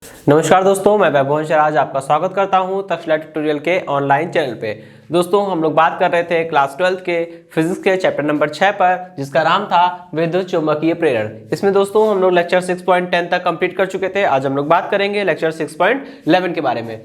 नमस्कार दोस्तों, मैं वैभव आज आपका स्वागत करता हूं तक्षशिला ट्यूटोरियल के ऑनलाइन चैनल पे। दोस्तों, हम लोग बात कर रहे थे क्लास 12 के फिजिक्स के चैप्टर नंबर 6 पर, जिसका नाम था विद्युत चुंबकीय प्रेरण। इसमें दोस्तों हम लोग लेक्चर 6.10 तक कंप्लीट कर चुके थे। आज हम लोग बात करेंगे लेक्चर 6.11 के बारे में।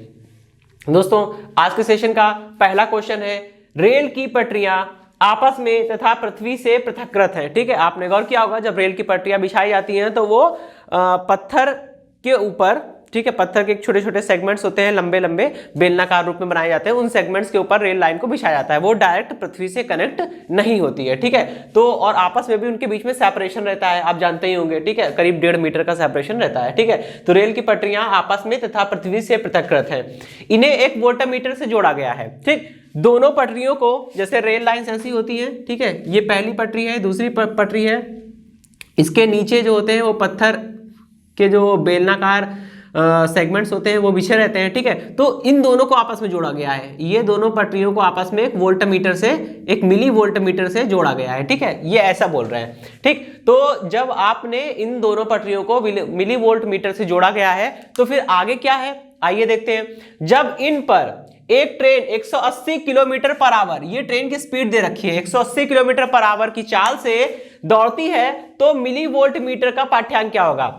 दोस्तों, आज के सेशन का पहला क्वेश्चन है, रेल की पटरियां आपस में तथा पृथ्वी से पृथककृत है। ठीक है, आपने गौर किया होगा जब रेल की पटरियां बिछाई जाती हैं तो वो पत्थर के ऊपर, ठीक है, पत्थर के छोटे छोटे सेगमेंट्स होते हैं, लंबे लंबे बेलनाकार रूप में बनाए जाते हैं, उन सेगमेंट्स के ऊपर रेल लाइन को बिछाया जाता है। वो डायरेक्ट पृथ्वी से कनेक्ट नहीं होती है। ठीक है, तो और आपस में भी उनके बीच में सेपरेशन रहता है, आप जानते ही होंगे। ठीक है, करीब 1.5 मीटर का सेपरेशन रहता है। ठीक है, तो रेल की पटरियां आपस में तथा पृथ्वी से पृथककृत है। इन्हें एक वोल्टमीटर से जोड़ा गया है। ठीक, दोनों पटरियों को, जैसे रेल लाइंस ऐसी होती है, ठीक है, ये पहली पटरी है, दूसरी पटरी है, इसके नीचे जो होते हैं वो पत्थर के जो बेलनाकार सेगमेंट्स होते हैं वो बिछे रहते हैं। ठीक है, तो इन दोनों को आपस में जोड़ा गया है। ये दोनों पटरियों को आपस में एक वोल्टमीटर से, एक मिली वोल्टमीटर से जोड़ा गया है। ठीक है, ये ऐसा बोल रहे हैं। ठीक, तो जब आपने इन दोनों पटरियों को मिली वोल्टमीटर से जोड़ा गया है तो फिर आगे क्या है, आइए देखते हैं। जब इन पर एक ट्रेन 180 किलोमीटर पर आवर, ये ट्रेन की स्पीड दे रखी है, 180 किलोमीटर पर आवर की चाल से दौड़ती है तो मिली वोल्ट मीटर का पाठ्यांक क्या होगा।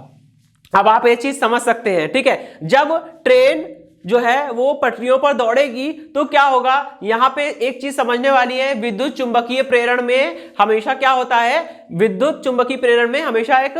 अब आप ये चीज समझ सकते हैं। ठीक है, जब ट्रेन जो है वो पटरियों पर दौड़ेगी तो क्या होगा, यहां पे एक चीज समझने वाली है। विद्युत चुंबकीय प्रेरण में हमेशा क्या होता है, विद्युत चुंबकीय प्रेरण में हमेशा एक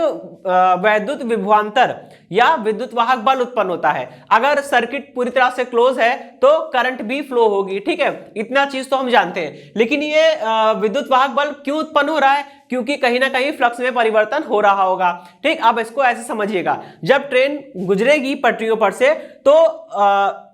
वैद्युत विभवांतर या विद्युत वाहक बल उत्पन्न होता है। अगर सर्किट पूरी तरह से क्लोज है तो करंट भी फ्लो होगी। ठीक है, इतना चीज तो हम जानते हैं। लेकिन ये विद्युत वाहक बल क्यों उत्पन्न हो रहा है, क्योंकि कहीं ना कहीं फ्लक्स में परिवर्तन हो रहा होगा। ठीक, अब इसको ऐसे समझिएगा, जब ट्रेन गुजरेगी पटरियों पर से तो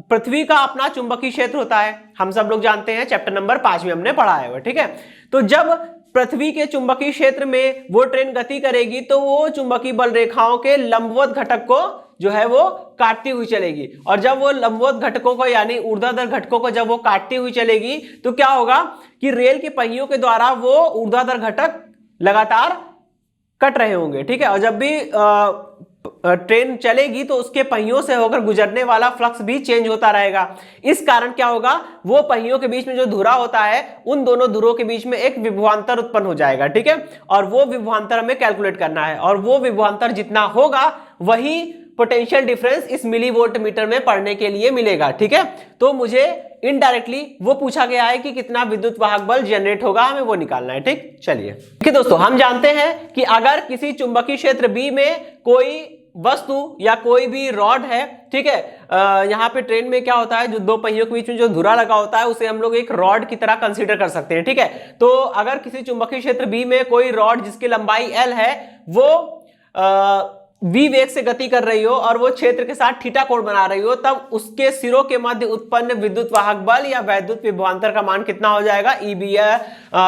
पृथ्वी का अपना चुंबकीय क्षेत्र होता है, हम सब लोग जानते हैं, चैप्टर नंबर 5 में हमने पढ़ा है। ठीक है, तो जब पृथ्वी के चुंबकीय क्षेत्र में वो ट्रेन गति करेगी तो वो चुंबकीय बल रेखाओं के लंबवत घटक को जो है वो काटती हुई चलेगी। और जब वो लंबवत घटकों को यानी ऊर्ध्वाधर घटकों को जब वो काटती हुई चलेगी तो क्या होगा कि रेल के पहियों के द्वारा वो ऊर्ध्वाधर घटक लगातार कट रहे होंगे। ठीक है, और जब भी ट्रेन चलेगी तो उसके पहियों से होकर गुजरने वाला फ्लक्स भी चेंज होता रहेगा। इस कारण क्या होगा, वो पहियों के बीच में जो धुरा होता है, उन दोनों धुरों के बीच में एक विभवांतर उत्पन्न हो जाएगा। ठीक है, और वो विभवांतर हमें कैलकुलेट करना है, और वो विभवांतर जितना होगा वही पोटेंशियल डिफरेंस इस मिली वोल्ट मीटर में पढ़ने के लिए मिलेगा। ठीक है, तो मुझे इनडायरेक्टली वो पूछा गया है कि कितना विद्युत वाहक बल जनरेट होगा, हमें वो निकालना है। ठीक, चलिए। ठीक है दोस्तों, हम जानते हैं कि अगर किसी चुंबकीय क्षेत्र बी में कोई वस्तु या कोई भी रॉड है, ठीक है, यहाँ पे ट्रेन में क्या होता है, जो दो पहियों के बीच में जो धुरा लगा होता है उसे हम लोग एक रॉड की तरह कंसीडर कर सकते हैं। ठीक है, तो अगर किसी चुंबकीय क्षेत्र बी में कोई रॉड जिसकी लंबाई एल है वो v वेग से गति कर रही हो और वो क्षेत्र के साथ थीटा कोण बना रही हो, तब उसके सिरों के मध्य उत्पन्न विद्युत वाहक बल या वैद्युत विभवांतर का मान कितना हो जाएगा,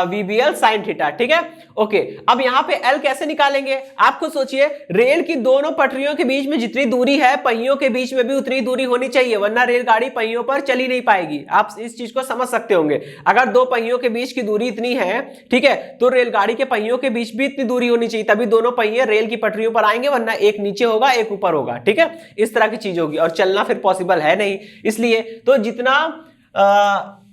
VBL sin थीटा। ठीक है, ओके। अब यहाँ पे L कैसे निकालेंगे, आप खुद सोचिए। रेल की दोनों पटरियों के बीच में जितनी दूरी है, पहियों के बीच में भी उतनी दूरी होनी चाहिए, वरना रेलगाड़ी पहियों पर चली नहीं पाएगी। आप इस चीज को समझ सकते होंगे। अगर दो पहियों के बीच की दूरी इतनी है, ठीक है, तो रेलगाड़ी के पहियों के बीच भी इतनी दूरी होनी चाहिए, तभी दोनों पहिए रेल की पटरियों पर आएंगे, वरना एक नीचे होगा एक ऊपर होगा। ठीक है, इस तरह की चीज होगी और चलना फिर पॉसिबल है नहीं। इसलिए तो जितना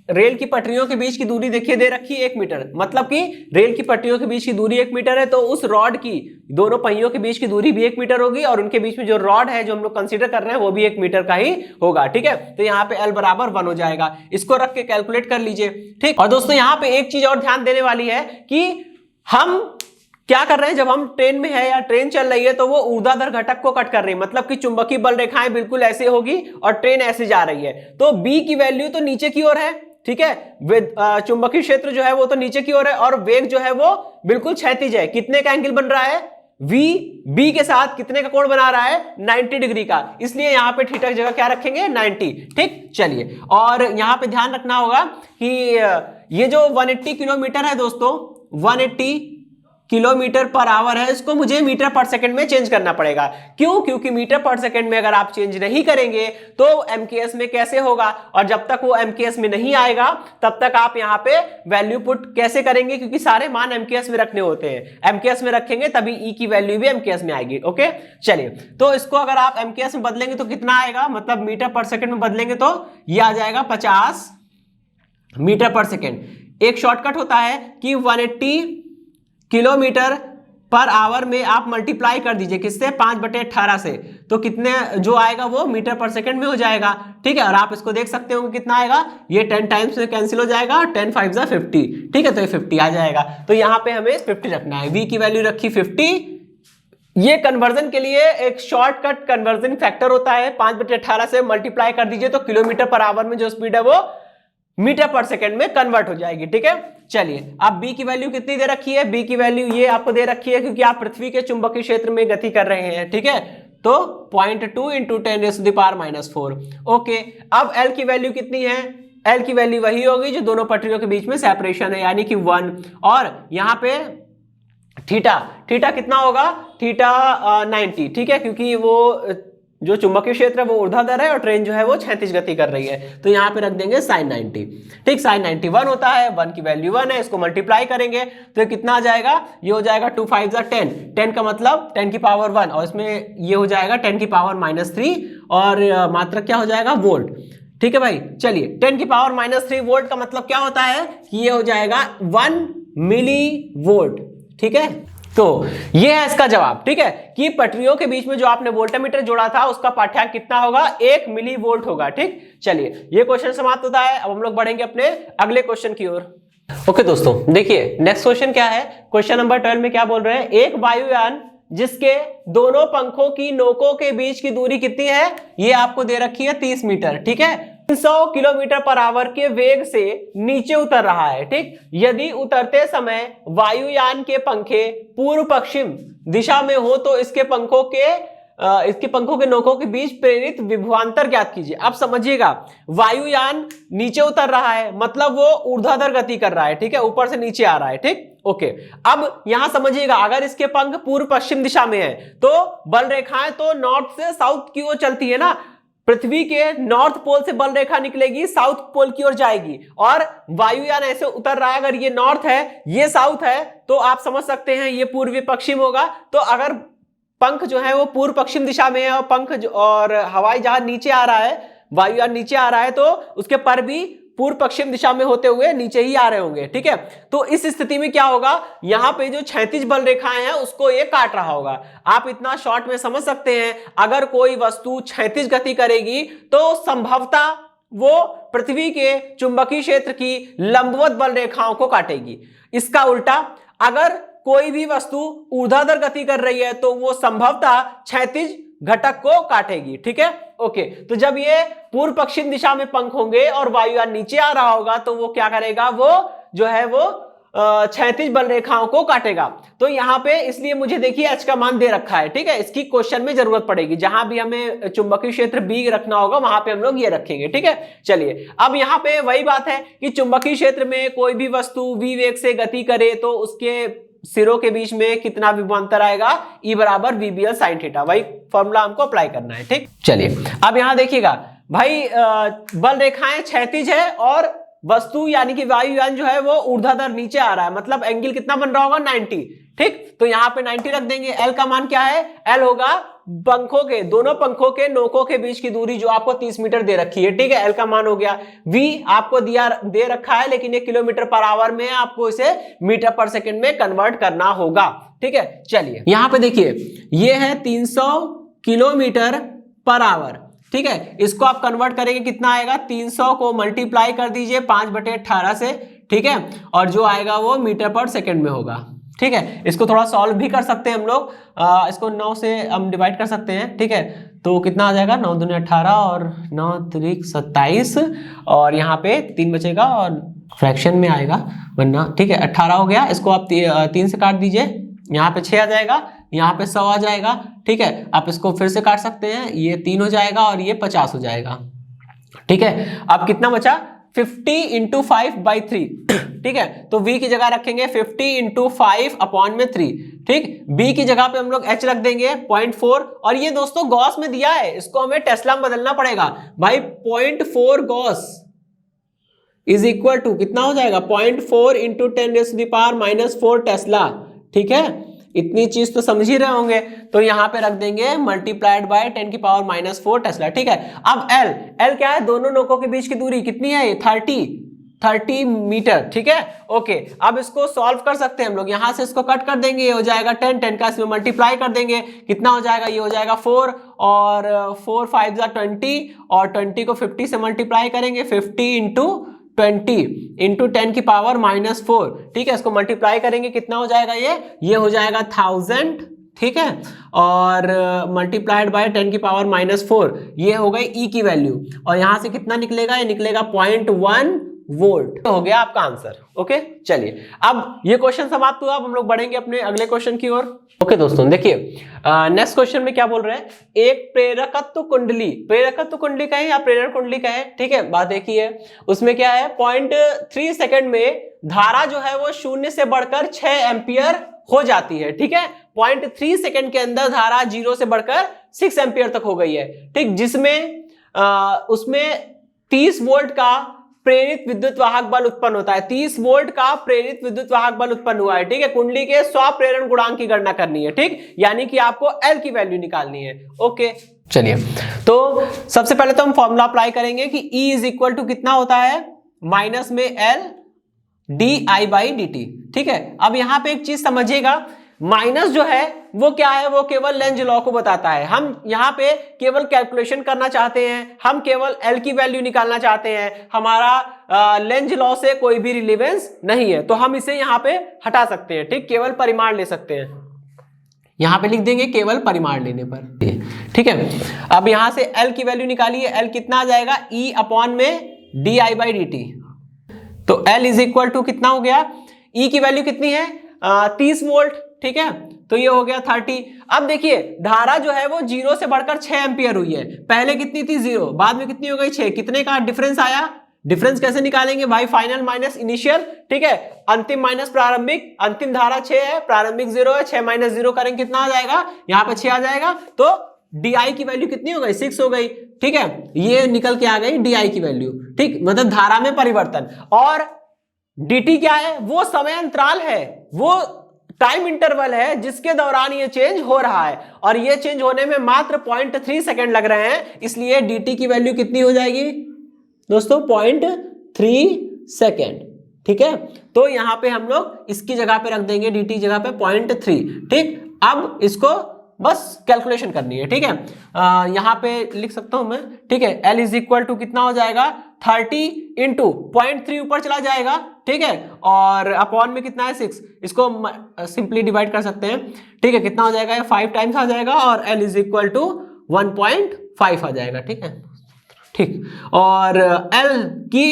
रेल की पटरियों के बीच की दूरी देखिए दे रखी है 1 मीटर, मतलब कि रेल की पटरियों के बीच की दूरी 1 मीटर है, तो उस रॉड की दोनों पहियों के बीच की दूरी भी 1 मीटर होगी और उनके बीच में जो रॉड है जो हम लोग कंसीडर कर रहे हैं वो भी 1 मीटर का ही होगा। ठीक है, तो यहाँ पे L बराबर 1 हो जाएगा। इसको रख के कैलकुलेट कर लीजिए। ठीक, और दोस्तों यहाँ पे एक चीज और ध्यान देने वाली है कि हम क्या कर रहे हैं, जब हम ट्रेन में है या ट्रेन चल रही है तो वो ऊर्ध्वाधर घटक को कट कर रही है, मतलब कि चुंबकीय बल रेखाएं बिल्कुल ऐसे होगी और ट्रेन ऐसे जा रही है, तो B की वैल्यू तो नीचे की ओर है। ठीक है, चुंबकीय क्षेत्र जो है वो तो नीचे की ओर है और वेग जो है वो बिल्कुल क्षैतिज है। कितने का एंगल बन रहा है, V B के साथ कितने का कोण बना रहा है, 90 डिग्री का। इसलिए यहां पे थीटा की जगह क्या रखेंगे, 90। ठीक, चलिए। और यहां पे ध्यान रखना होगा कि ये जो 180 किलोमीटर है दोस्तों, 180 किलोमीटर पर आवर है, इसको मुझे मीटर पर सेकंड में चेंज करना पड़ेगा। क्यों? क्योंकि मीटर पर सेकंड में अगर आप चेंज नहीं करेंगे तो एमकेएस में कैसे होगा, और जब तक वो एमकेएस में नहीं आएगा तब तक आप यहाँ पे वैल्यू पुट कैसे करेंगे, क्योंकि सारे मान एमकेएस में रखने होते हैं। एमकेएस में रखेंगे तभी ई की वैल्यू भी एमकेएस में आएगी। ओके, चलिए, तो इसको अगर आप एमकेएस में बदलेंगे तो कितना आएगा, मतलब मीटर पर सेकंड में बदलेंगे तो ये आ जाएगा 50 मीटर पर सेकंड। एक शॉर्टकट होता है कि 180 किलोमीटर पर आवर में आप मल्टीप्लाई कर दीजिए किससे, 5/18 से, तो कितने जो आएगा वो मीटर पर सेकंड में हो जाएगा। ठीक है, और आप इसको देख सकते हो कितना आएगा, ये 10 टाइम्स में कैंसिल हो जाएगा, 10 5 जा 50। ठीक है, तो ये 50 आ जाएगा। तो यहाँ पे हमें 50 रखना है, v की वैल्यू रखी 50। ये कन्वर्जन के लिए एक शॉर्टकट कन्वर्जन फैक्टर होता है, 5/18 से मल्टीप्लाई कर दीजिए तो किलोमीटर पर आवर में जो स्पीड है वो मीटर पर सेकंड में कन्वर्ट हो जाएगी। ठीक है, चलिए, अब b की वैल्यू कितनी दे रखी है, b की वैल्यू ये आपको दे रखी है क्योंकि आप पृथ्वी के चुंबकीय क्षेत्र में गति कर रहे हैं। ठीक है, तो 0.2 × 10⁻⁴। ओके, अब l की वैल्यू कितनी है, l की वैल्यू वही होगी जो दोनों पटरियों के बीच में सेपरेशन है, यानी कि 1। और यहाँ पे थीटा कितना होगा, थीटा 90। ठीक है, क्योंकि वो जो चुंबकीय क्षेत्र है वो ऊर्ध्वाधर है और ट्रेन जो है वो क्षैतिज गति कर रही है, तो यहाँ पे रख देंगे sin 90। ठीक, sin 90 1 होता है, 1 की वैल्यू 1 है, इसको मल्टीप्लाई करेंगे तो ये कितना आ जाएगा, ये हो जाएगा 2 5 जा 10, 10 का मतलब 10 की पावर 1, और इसमें ये हो जाएगा 10 की पावर -3, और मात्रक क्या हो जाएगा, वोल्ट। ठीक है भाई, चलिए, 10 की पावर -3 वोल्ट का मतलब क्या होता है कि ये हो जाएगा 1 मिली वोल्ट। ठीक है, तो ये है इसका जवाब। ठीक है, कि पटरियों के बीच में जो आपने वोल्टमीटर जोड़ा था उसका पाठ्यांक कितना होगा, 1 मिली वोल्ट होगा। ठीक, चलिए, ये क्वेश्चन समाप्त होता है। अब हम लोग बढ़ेंगे अपने अगले क्वेश्चन की ओर। ओके दोस्तों, देखिए नेक्स्ट क्वेश्चन क्या है, क्वेश्चन नंबर 12 में क्या बोल रहे हैं, एक वायुयान जिसके दोनों पंखों की नोकों के बीच की दूरी कितनी है, ये आपको दे रखी है 30 मीटर। ठीक है, 300 किलोमीटर पर आवर के वेग से नीचे उतर रहा है। ठीक, यदि उतरते समय वायुयान के पंखे पूर्व पश्चिम दिशा में हो तो इसके पंखों के नोकों के बीच प्रेरित विभवांतर ज्ञात कीजिए। अब समझिएगा, वायुयान नीचे उतर रहा है मतलब वो ऊर्ध्वाधर गति कर रहा है। ठीक है, ऊपर से नीचे आ रहा है। ठीक, ओके, अब यहां समझिएगा, अगर इसके पंख पूर्व पश्चिम दिशा में है तो बल रेखाएं तो नॉर्थ से साउथ की ओर चलती है ना, पृथ्वी के नॉर्थ पोल से बल रेखा निकलेगी, साउथ पोल की ओर जाएगी, और वायुयान ऐसे उतर रहा है, अगर ये नॉर्थ है ये साउथ है तो आप समझ सकते हैं ये पूर्वी पश्चिम होगा। तो अगर पंख जो है वो पूर्व पश्चिम दिशा में है और पंख और हवाई जहाज नीचे आ रहा है, वायुयान नीचे आ रहा है, तो उसके पर भी पूर्व पश्चिम दिशा में होते हुए नीचे ही आ रहे होंगे। ठीक है, तो इस स्थिति में क्या होगा, यहां पे जो क्षैतिज बल रेखाएं हैं उसको ये काट रहा होगा। आप इतना शॉर्ट में समझ सकते हैं, अगर कोई वस्तु क्षैतिज गति करेगी तो संभवतः वो पृथ्वी के चुंबकीय क्षेत्र की लंबवत बल रेखाओं को काटेगी। इसका उल्टा, अगर कोई भी वस्तु ऊर्ध्वाधर गति कर रही है तो वो संभवतः क्षैतिज घटक को काटेगी। ठीक है, ओके, तो जब ये पूर्व पश्चिम दिशा में पंख होंगे और वायुयान नीचे आ रहा होगा तो वो क्या करेगा, वो जो है वो क्षैतिज बल रेखाओं को काटेगा। तो यहाँ पे इसलिए मुझे देखिए h का मान दे रखा है। ठीक है, इसकी क्वेश्चन में जरूरत पड़ेगी, जहां भी हमें चुंबकीय क्षेत्र B रखना होगा वहां पे हम लोग ये रखेंगे। ठीक है, चलिए, अब यहाँ पे वही बात है कि चुंबकीय क्षेत्र में कोई भी वस्तु v वेग से गति करे तो उसके सिरों के बीच में कितना विभवांतर आएगा, E बराबर VBL sin थीटा। वही फॉर्मूला हमको अप्लाई करना है। ठीक, चलिए, अब यहां देखिएगा भाई, बल रेखाएं क्षैतिज है और वस्तु यानी कि वायुयान जो है वो ऊर्ध्वाधर नीचे आ रहा है, मतलब एंगल कितना बन रहा होगा, 90। ठीक, तो यहाँ पे 90 रख देंगे। L का मान क्या है, L होगा दोनों पंखों के नोकों के बीच की दूरी जो आपको 30 मीटर दे रखी है। ठीक है, L का मान हो गया। V आपको दे रखा है, लेकिन ये किलोमीटर पर आवर में, आपको इसे मीटर पर सेकंड में कन्वर्ट करना होगा। ठीक है, चलिए, यहाँ पे देखिए, ये है 300 किलोमीटर पर आवर। ठीक है, इसको आप कन्वर्ट करेंगे कितना आएगा, 300 को मल्टीप्लाई कर दीजिए 5/18 से। ठीक है, और जो आएगा वो मीटर पर सेकंड में होगा। ठीक है, इसको थोड़ा सॉल्व भी कर सकते हैं हम लोग, इसको 9 से हम डिवाइड कर सकते हैं। ठीक है, तो कितना आ जाएगा, 9 दूनी 18 और 9 त्रिक 27, और यहाँ पे 3 बचेगा और फ्रैक्शन में आएगा वरना। ठीक है, 18 हो गया, इसको आप 3 से काट दीजिए, यहाँ पे 6 आ जाएगा, यहाँ पे 100 आ जाएगा। ठीक है, आप इसको फिर से काट सकते हैं, ये 3 हो जाएगा और ये 50 हो जाएगा। ठीक है, अब कितना बचा, 50 इंटू 5/3। ठीक है, तो v की जगह रखेंगे 50 इंटू 5/3। ठीक, b की जगह पे हम लोग h रख देंगे 0.4। और ये दोस्तों गॉस में दिया है, इसको हमें टेस्ला में बदलना पड़ेगा भाई। 0.4 गॉस इज इक्वल टू कितना हो जाएगा, 0.4 इंटू 10⁻⁻⁴ टेस्ला। ठीक है, इतनी चीज तो समझ ही रहे होंगे, तो यहां पे रख देंगे मल्टीप्लाइड बाय 10⁻⁻⁴ टेस्ला। ठीक है, अब L क्या है, दोनों नोकों के बीच की दूरी कितनी है, 30 मीटर। ठीक है, ओके, अब इसको सॉल्व कर सकते हैं हम लोग। यहां से इसको कट कर देंगे, ये हो जाएगा 10 का इसमें मल्टीप्लाई कर देंगे, कितना हो जाएगा, ये हो जाएगा 4 और 4 5 20 और 20 को 50 से मल्टीप्लाई करेंगे, 50 इंटू 20 इंटू 10⁻⁻⁴। ठीक है, इसको मल्टीप्लाई करेंगे, कितना हो जाएगा, ये हो जाएगा 1000। ठीक है, और मल्टीप्लाइड बाय 10⁻⁻⁴, ये हो गई ई की वैल्यू। और यहां से कितना निकलेगा, ये निकलेगा 0.1 वोल्ट। तो हो गया आपका आंसर। ओके, चलिए अब ये क्वेश्चन समाप्त हुआ। अब हम लोग बढ़ेंगे अपने अगले क्वेश्चन की ओर। ओके दोस्तों, देखिए नेक्स्ट क्वेश्चन में क्या बोल रहे हैं, एक प्रेरकत्व कुंडली का है या प्रेरण कुंडली का है। ठीक है, बात एक ही है। उसमें क्या है, 0.3 सेकंड में धारा जो है वो 0 से बढ़कर 6 एम्पियर हो जाती है। ठीक है, 0.3 सेकंड के अंदर धारा 0 से बढ़कर 6 एम्पियर तक हो गई है। ठीक, जिसमें उसमें 30 वोल्ट का प्रेरित विद्युत वाहक बल उत्पन्न होता है। 30 वोल्ट का प्रेरित विद्युत वाहक बल उत्पन्न हुआ है। ठीक है, कुंडली के स्वप्रेरण गुणांक की गणना करनी है। ठीक, यानी कि आपको L की वैल्यू निकालनी है। ओके, चलिए, तो सबसे पहले तो हम फॉर्मूला अप्लाई करेंगे कि E इज इक्वल टू कितना होता है, माइनस में L di/dt। ठीक है, अब यहां पे एक चीज समझिएगा, माइनस जो है वो क्या है, वो केवल लेंज लॉ को बताता है। हम यहाँ पे केवल कैलकुलेशन करना चाहते हैं, हम केवल L की वैल्यू निकालना चाहते हैं, हमारा लेंज लॉ से कोई भी रिलेवेंस नहीं है, तो हम इसे यहाँ पे हटा सकते हैं। ठीक, केवल परिमाण ले सकते हैं, यहाँ पे लिख देंगे केवल परिमाण लेने पर। ठीक है, अब यहां से L की वैल्यू निकालिए, L कितना आ जाएगा, E अपॉन में di/dt। तो L इज इक्वल टू कितना हो गया, E की वैल्यू कितनी है, 30 वोल्ट। ठीक है, तो ये हो गया 30। अब देखिए धारा जो है वो 0 से बढ़कर 6 एम्पियर हुई है। पहले कितनी थी, 0, बाद में कितनी हो गई, 6। कितने का डिफरेंस आया, डिफरेंस कैसे निकालेंगे भाई, फाइनल माइनस इनिशियल। ठीक है, अंतिम माइनस प्रारंभिक, अंतिम धारा 6 है, प्रारंभिक 0 है, 6 माइनस 0 करेंगे कितना आ जाएगा, यहाँ पे 6 आ जाएगा। तो di की वैल्यू कितनी हो गई, 6 हो गई। ठीक है, ये निकल के आ गई di की वैल्यू। ठीक, मतलब धारा में परिवर्तन। और dt क्या है, वो समय अंतराल है, वो टाइम इंटरवल है जिसके दौरान ये चेंज हो रहा है, और ये चेंज होने में मात्र 0.3 सेकंड लग रहे हैं। इसलिए dt की वैल्यू कितनी हो जाएगी दोस्तों, 0.3 सेकंड। ठीक है, तो यहां पे हम लोग इसकी जगह पे रख देंगे, dt जगह पे 0.3। ठीक, अब इसको बस कैलकुलेशन करनी है। ठीक है, यहां पे लिख सकता हूं मैं। ठीक है, L इज इक्वल टू कितना हो जाएगा, 30 इंटू 0.3 ऊपर चला जाएगा। ठीक है, और अपॉन में कितना है, 6, इसको सिंपली डिवाइड कर सकते हैं। ठीक है, कितना हो जाएगा, 5 टाइम्स आ जाएगा, और L इज इक्वल टू 1.5 आ जाएगा। ठीक है, ठीक, और L की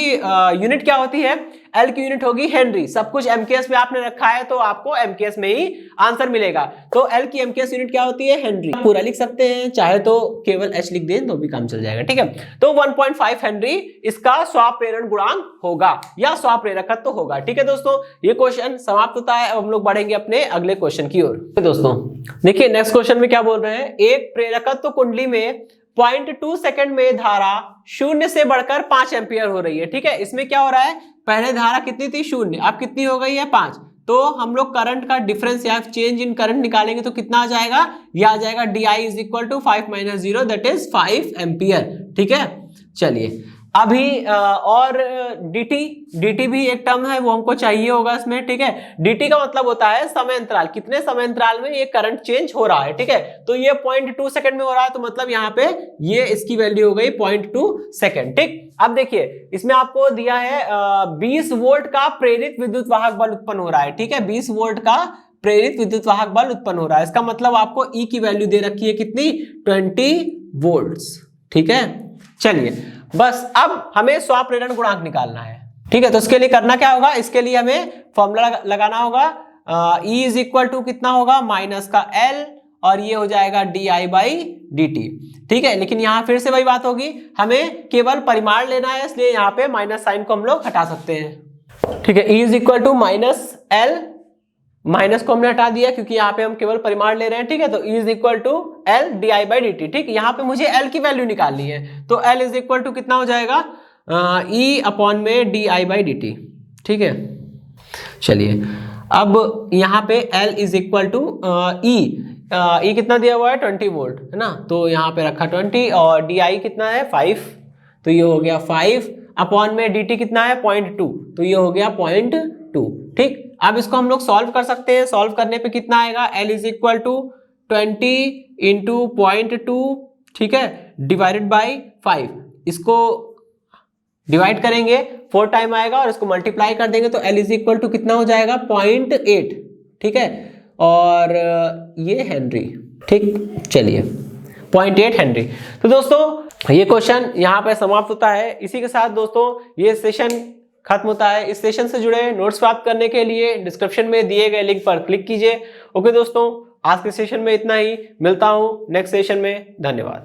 यूनिट क्या होती है, L की यूनिट होगी हेनरी। सब कुछ एमकेएस में आपने रखा है तो आपको एमकेएस में ही आंसर मिलेगा। तो L की एमकेएस यूनिट क्या होती है, हेनरी। पूरा लिख सकते हैं, चाहे तो केवल H लिख दें तो भी काम चल जाएगा। ठीक है, तो 1.5 हेनरी इसका स्वप्रेरण गुणांक होगा या स्वप्रेरकत्व तो होगा। ठीक है दोस्तों, ये क्वेश्चन समाप्त होता है। अब हम लोग बढ़ेंगे अपने अगले क्वेश्चन की ओर। दोस्तों देखिए नेक्स्ट क्वेश्चन में क्या बोल रहे हैं, एक प्रेरकत्व कुंडली में 0.2 सेकंड में धारा 0 से बढ़कर 5 एम्पियर हो रही है। ठीक है, इसमें क्या हो रहा है, पहले धारा कितनी थी, 0, अब कितनी हो गई है, 5। तो हम लोग करंट का डिफरेंस या चेंज इन करंट निकालेंगे तो कितना आ जाएगा, यह आ जाएगा di is equal to 5 - 0 that is 5 ampere. ठीक है, चलिए अभी और dt भी एक टर्म है, वो हमको चाहिए होगा इसमें। ठीक है, dt का मतलब होता है समय अंतराल, कितने समय अंतराल में ये करंट चेंज हो रहा है। ठीक है, तो ये 0.2 सेकंड में हो रहा है, तो मतलब यहाँ पे ये इसकी वैल्यू हो गई 0.2 सेकंड। ठीक, अब देखिए इसमें आपको दिया है 20 वोल्ट का प्रेरित विद्युत वाहक बल उत्पन्न हो रहा है। ठीक है, 20 वोल्ट का प्रेरित विद्युत वाहक बल उत्पन्न हो रहा है। इसका मतलब आपको E की वैल्यू दे रखी है कितनी, 20 वोल्ट्स। ठीक है, चलिए बस अब हमें स्वप्रेरण गुणांक निकालना है। ठीक है, तो इसके लिए करना क्या होगा, इसके लिए हमें फॉर्मूला लगाना होगा। E इज इक्वल टू कितना होगा, माइनस का L, और ये हो जाएगा di/dt। ठीक है, लेकिन यहाँ फिर से वही बात होगी, हमें केवल परिमाण लेना है, इसलिए यहाँ पे माइनस साइन को हम लोग हटा सकते हैं। ठीक है, E is equal to minus L, minus को हमने हटा दिया क्योंकि यहाँ पे हम केवल परिमाण ले रहे हैं। ठीक है, तो E is equal to L D I by D T. ठीक, यहाँ पे मुझे L की वैल्यू निकालनी है, तो L इज इक्वल टू कितना हो जाएगा, E अपॉन में D I by D T. ठीक है, चलिए अब यहाँ पे L is equal to E कितना दिया हुआ है 20 वोल्ट है ना, तो यहाँ पे रखा 20 और डी आई कितना है 5, तो ये हो गया 5 अपॉन में डी टी कितना है 0.2, तो ये हो गया 0.2। ठीक, अब इसको हम लोग सॉल्व कर सकते हैं। सॉल्व करने पे कितना आएगा, L is equal to 20 into 0.2, ठीक है, डिवाइडेड बाई 5। इसको डिवाइड करेंगे 4 टाइम आएगा और इसको मल्टीप्लाई कर देंगे तो L इज इक्वल टू कितना हो जाएगा 0.8। ठीक है, और ये हेनरी। ठीक, चलिए 0.8 हेनरी। तो दोस्तों ये क्वेश्चन यहाँ पे समाप्त होता है। इसी के साथ दोस्तों ये सेशन खत्म होता है। इस सेशन से जुड़े नोट्स प्राप्त करने के लिए डिस्क्रिप्शन में दिए गए लिंक पर क्लिक कीजिए। ओके दोस्तों, आज के सेशन में इतना ही, मिलता हूँ नेक्स्ट सेशन में। धन्यवाद।